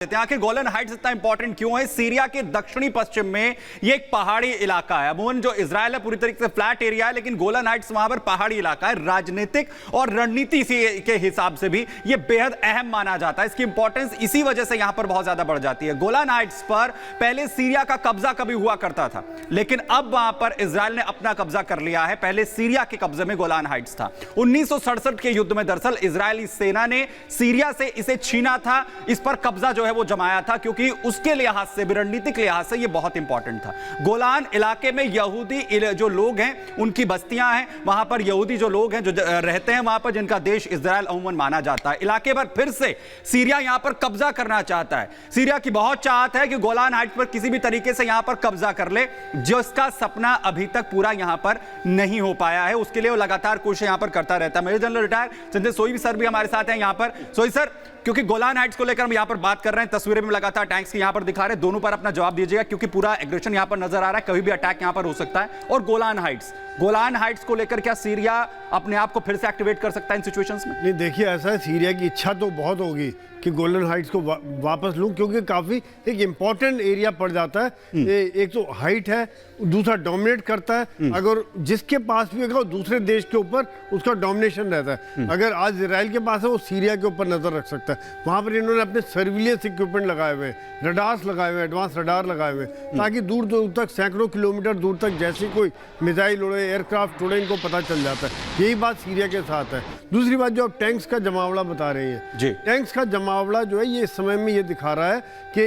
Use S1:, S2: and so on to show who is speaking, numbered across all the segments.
S1: यहाँ के Golan Heights इतना इंपॉर्टेंट क्यों है? सीरिया के दक्षिणी पश्चिम में ये एक पहाड़ी इलाका है। अमूमन जो इजराइल है पूरी तरीके से फ्लैट एरिया है, लेकिन गोलन हाइट्स वहां पर पहाड़ी इलाका है। राजनीतिक और रणनीति के हिसाब से भी ये बेहद अहम माना जाता है। इसकी इंपॉर्टेंस इसी वजह से यहां पर बहुत ज्यादा बढ़ जाती है। गोलन हाइट्स पर पहले सीरिया का कब्जा कभी हुआ करता था, लेकिन अब वहां पर इजराइल ने अपना कब्जा कर लिया है। पहले सीरिया के कब्जे में गोलन हाइट्स था। 1967 के युद्ध में दरअसल इजरायली सेना ने सीरिया से इसे छीना था, इस पर कब्जा जो है वो जमाया था, क्योंकि उसके लिहाज से भी, रणनीतिक लिहाज से, ये बहुत इंपॉर्टेंट था। गोलान इलाके में यहूदी जो लोग हैं उनकी बस्तियां हैं, वहां पर यहूदी जो लोग हैं जो रहते हैं वहां पर, जिनका देश इजराइल अमूमन माना जाता है। इलाके पर फिर से सीरिया यहां पर कब्जा करना चाहता है। सीरिया की बहुत चाहत है कि गोलान हाइट्स पर किसी भी तरीके से यहां पर कब्जा कर ले, जिसका सपना अभी तक पूरा यहां पर नहीं हो पाया है। उसके लिए वो लगातार कोशिश यहां पर करता रहता है। मेजर जनरल रिटायर संजय सोई सर भी हमारे साथ हैं यहां पर। सोई सर, क्योंकि गोलान हाइट्स को लेकर हम यहां पर बात कर रहे हैं, तस्वीरें में लगातार टैंक्स की यहां पर दिखा रहे हैं, दोनों पर अपना जवाब दीजिएगा, क्योंकि पूरा एग्रेशन यहां पर नजर आ रहा है, कभी भी अटैक यहां पर हो सकता है। और गोलान हाइट्स को लेकर क्या सीरिया अपने आप को फिर से एक्टिवेट कर सकता है इन सिचुएशंस में?
S2: नहीं, देखिए ऐसा है, सीरिया की इच्छा तो बहुत होगी कि गोलन हाइट्स को वापस लूं, क्योंकि काफ़ी एक इम्पॉर्टेंट एरिया पड़ जाता है। एक तो हाइट है, दूसरा डोमिनेट करता है। अगर जिसके पास भी होगा दूसरे देश के ऊपर उसका डोमिनेशन रहता है। अगर आज इजराइल के पास है, वो सीरिया के ऊपर नजर रख सकता है। वहां पर इन्होंने अपने सर्विलियंस इक्विपमेंट लगाए हुए, रडार्स लगाए हुए, एडवांस रडार लगाए हुए, ताकि दूर दूर तक, सैकड़ों किलोमीटर दूर तक जैसे कोई मिसाइल उड़े, एयरक्राफ्ट उड़े, इनको पता चल जाता है। यही बात सीरिया के साथ है। दूसरी बात, जो आप टैंक्स का जमावड़ा बता रही हैं, टैंक्स का जमावड़ा जो है ये इस समय में ये दिखा रहा है कि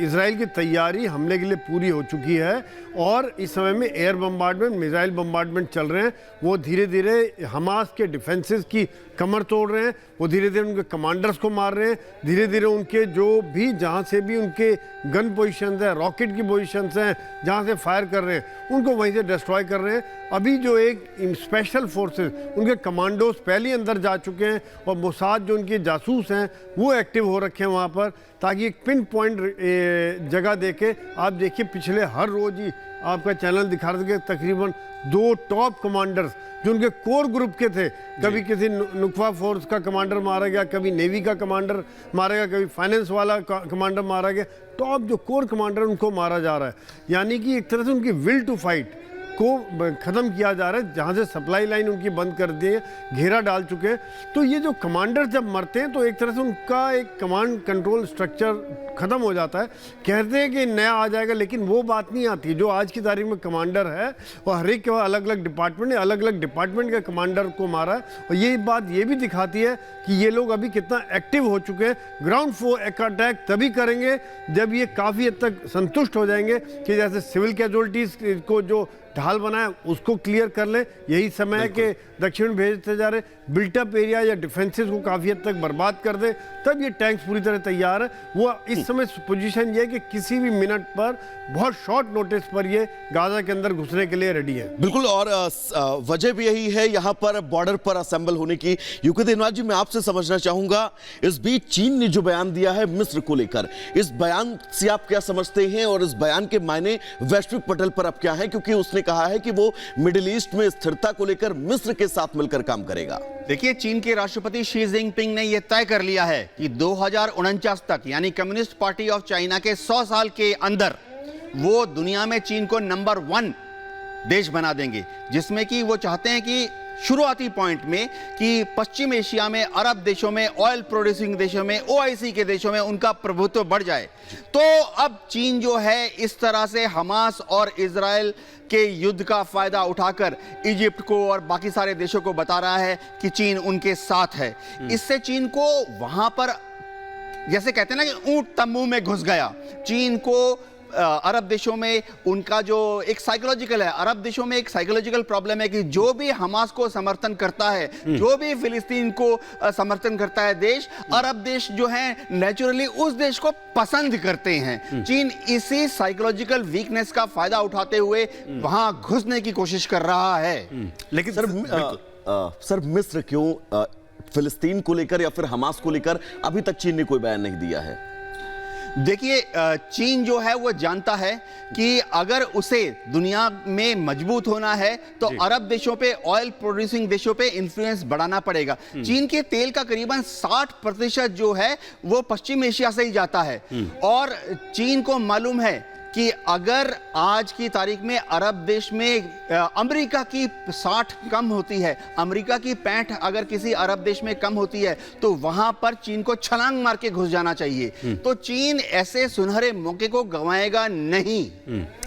S2: इजराइल की तैयारी हमले के लिए पूरी हो चुकी है, और इस समय में एयर बम्बार्डमेंट, मिसाइल बम्बार्डमेंट चल रहे हैं। वो धीरे धीरे हमास के डिफेंसेस की कमर तोड़ रहे हैं, वो धीरे धीरे उनके कमांडर्स को मार रहे हैं, धीरे धीरे उनके जो भी, जहाँ से भी उनके गन पोजीशंस हैं, रॉकेट की पोजीशंस हैं, जहाँ से फायर कर रहे हैं, उनको वहीं से डिस्ट्रॉय कर रहे हैं। अभी जो एक स्पेशल फोर्सेस, उनके कमांडोज पहले अंदर जा चुके हैं, और मोसाद जो उनके जासूस हैं वो एक्टिव हो रखे हैं वहाँ पर, ताकि एक पिन पॉइंट जगह देके, आप देखिए पिछले हर रोज ही आपका चैनल दिखा रहे थे तकरीबन 2 टॉप कमांडर्स जो उनके कोर ग्रुप के थे, कभी किसी नुकवा फोर्स का कमांडर मारा गया, कभी नेवी का कमांडर मारा गया, कभी फाइनेंस वाला कमांडर मारा गया। टॉप जो कोर कमांडर उनको मारा जा रहा है, यानी कि एक तरह से उनकी विल टू फाइट को ख़त्म किया जा रहा है। जहाँ से सप्लाई लाइन उनकी बंद कर दी है, घेरा डाल चुके हैं। तो ये जो कमांडर जब मरते हैं तो एक तरह से उनका एक कमांड कंट्रोल स्ट्रक्चर ख़त्म हो जाता है। कहते हैं कि नया आ जाएगा, लेकिन वो बात नहीं आती। जो आज की तारीख में कमांडर है वो हर एक के अलग अलग डिपार्टमेंट ने अलग अलग डिपार्टमेंट के कमांडर को मारा है। और ये बात ये भी दिखाती है कि ये लोग अभी कितना एक्टिव हो चुके हैं। ग्राउंड फोर्स अटैक तभी करेंगे जब ये काफ़ी हद तक संतुष्ट हो जाएंगे कि जैसे सिविल कैजुअलिटीज़ को जो ढाल बनाया उसको क्लियर कर ले। यही समय है कि दक्षिण में भेजते जा रहे बिल्टअप एरिया या डिफेंसेस को काफ़ी हद तक बर्बाद कर दे, तब ये टैंक्स पूरी तरह तैयार है। वो इस समय पोजीशन ये है कि किसी भी मिनट पर, बहुत शॉर्ट नोटिस पर ये गाजा के अंदर घुसने के लिए रेडी है।
S3: बिल्कुल, और वजह भी यही है यहाँ पर बॉर्डर पर असेंबल होने की। यूके दिनवार जी, मैं आपसे समझना चाहूंगा, इस बीच चीन ने जो बयान दिया है मिस्र को लेकर, इस बयान से आप क्या समझते हैं, और इस बयान के मायने वैश्विक पटल पर अब क्या है? क्योंकि उसने कहा है कि वो मिडिल ईस्ट में स्थिरता को लेकर मिस्र के साथ मिलकर काम करेगा।
S4: देखिए, चीन के राष्ट्रपति शी जिनपिंग ने यह तय कर लिया है कि 2049 तक, यानी कम्युनिस्ट पार्टी ऑफ चाइना के 100 साल के अंदर, वो दुनिया में चीन को नंबर 1 देश बना देंगे, जिसमें कि वो चाहते हैं कि शुरुआती पॉइंट में कि पश्चिम एशिया में, अरब देशों में, ऑयल प्रोड्यूसिंग देशों में, ओआईसी के देशों में उनका प्रभुत्व बढ़ जाए। तो अब चीन जो है इस तरह से हमास और इजराइल के युद्ध का फायदा उठाकर इजिप्ट को और बाकी सारे देशों को बता रहा है कि चीन उनके साथ है। इससे चीन को वहां पर, जैसे कहते हैं ना कि ऊंट तंबू में घुस गया, चीन को अरब देशों में उनका जो एक साइकोलॉजिकल है, अरब देशों में एक साइकोलॉजिकल प्रॉब्लम है कि जो भी हमास को समर्थन करता है, जो भी फिलिस्तीन को समर्थन करता है देश, अरब देश जो हैं नेचुरली उस देश को पसंद करते हैं। चीन इसी साइकोलॉजिकल वीकनेस का फायदा उठाते हुए वहां घुसने की कोशिश कर रहा है।
S3: लेकिन सर मिस्र क्यों? फिलिस्तीन को लेकर या फिर हमास को लेकर अभी तक चीन ने कोई बयान नहीं दिया है।
S4: देखिए, चीन जो है वो जानता है कि अगर उसे दुनिया में मजबूत होना है तो अरब देशों पे, ऑयल प्रोड्यूसिंग देशों पे इन्फ्लुएंस बढ़ाना पड़ेगा। चीन के तेल का करीबन 60% जो है वो पश्चिम एशिया से ही जाता है और चीन को मालूम है कि अगर आज की तारीख में अरब देश में अमेरिका की 60 कम होती है, अमेरिका की 65 अगर किसी अरब देश में कम होती है तो वहां पर चीन को छलांग मार के घुस जाना चाहिए। तो चीन ऐसे सुनहरे मौके को गंवाएगा नहीं।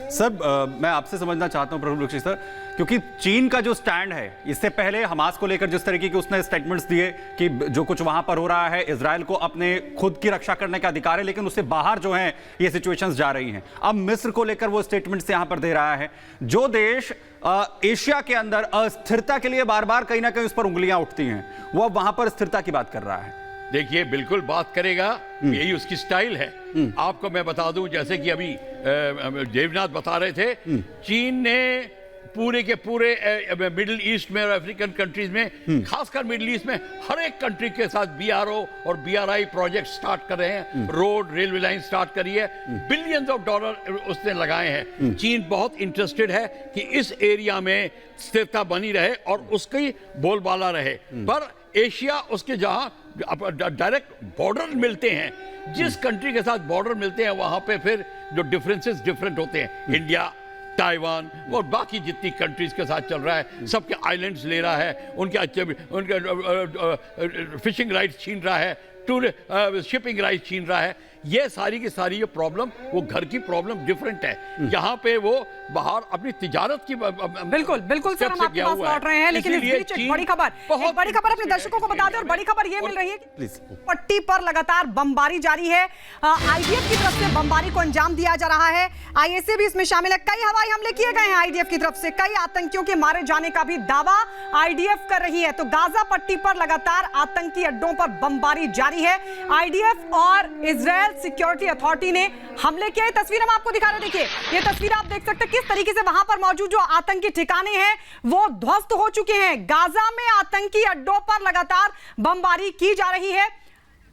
S1: सर, मैं आपसे समझना चाहता हूं प्रफुल्ल बख्शी सर, क्योंकि चीन का जो स्टैंड है, इससे पहले हमास को लेकर जिस तरीके के उसने स्टेटमेंट्स दिए कि जो कुछ वहां पर हो रहा है, इजराइल को अपने खुद की रक्षा करने का अधिकार है, लेकिन उससे बाहर जो है ये सिचुएशंस जा रही हैं। अब मिस्र को लेकर वो स्टेटमेंट्स यहां पर दे रहा है, जो देश एशिया के अंदर अस्थिरता के लिए बार बार कहीं ना कहीं उस पर उंगलियां उठती हैं, वो अब वहां पर स्थिरता की बात कर रहा है।
S5: देखिए, बिल्कुल बात करेगा, यही उसकी स्टाइल है। आपको मैं बता दूं, जैसे कि अभी देवनाथ बता रहे थे, चीन ने पूरे के पूरे मिडिल ईस्ट में और अफ्रीकन कंट्रीज में, खासकर मिडिल ईस्ट में हर एक कंट्री के साथ BRO और BRI प्रोजेक्ट स्टार्ट कर रहे हैं। रोड, रेलवे लाइन स्टार्ट करी है, बिलियंस ऑफ डॉलर उसने लगाए हैं। चीन बहुत इंटरेस्टेड है कि इस एरिया में स्थिरता बनी रहे और उसकी बोलबाला रहे। पर एशिया, उसके जहां डायरेक्ट बॉर्डर मिलते हैं, जिस कंट्री के साथ बॉर्डर मिलते हैं वहां पे फिर जो डिफरेंसेस डिफरेंट होते हैं। इंडिया, ताइवान और बाकी जितनी कंट्रीज के साथ चल रहा है, सबके आइलैंड्स ले रहा है, उनके फिशिंग राइट्स छीन रहा है, शिपिंग राइट्स छीन रहा है। ये सारी की सारी ये प्रॉब्लम, वो घर की प्रॉब्लम डिफरेंट है। यहाँ पे वो बाहर अपनी तिजारत की
S6: बिल्कुल बिल्कुल सर, हम आपके पास लौट रहे हैं, लेकिन इस बीच एक बड़ी खबर अपने दर्शकों को बता दें। और बड़ी खबर ये मिल रही है कि पट्टी पर लगातार बमबारी जारी है। IDF की तरफ से बमबारी को अंजाम दिया जा रहा है। ISA भी इसमें शामिल है। कई हवाई हमले किए गए हैं IDF की तरफ से, कई आतंकियों के मारे जाने का भी दावा IDF कर रही है। तो गाजा पट्टी पर लगातार आतंकी अड्डों पर बमबारी जारी है। IDF और इजराइल सिक्योरिटी अथॉरिटी ने हमले किए। तस्वीर हम आपको दिखा रहे हैं। देखिए, ये तस्वीर आप देख सकते हैं किस तरीके से वहां पर मौजूद जो आतंकी ठिकाने हैं वो ध्वस्त हो चुके हैं। गाजा में आतंकी अड्डों पर लगातार बमबारी की जा रही है।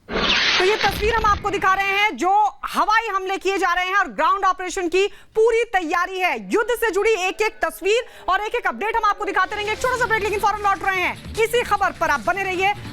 S6: तो ये तस्वीर हम आपको दिखा रहे हैं जो हवाई हमले किए जा रहे हैं और ग्राउंड ऑपरेशन की पूरी तैयारी है। युद्ध से जुड़ी एक एक तस्वीर और एक एक अपडेट हम आपको दिखाते रहेंगे। एक छोटा सा ब्रेक, लेकिन फौरन लौट रहे हैं। इसी खबर पर आप बने रहिए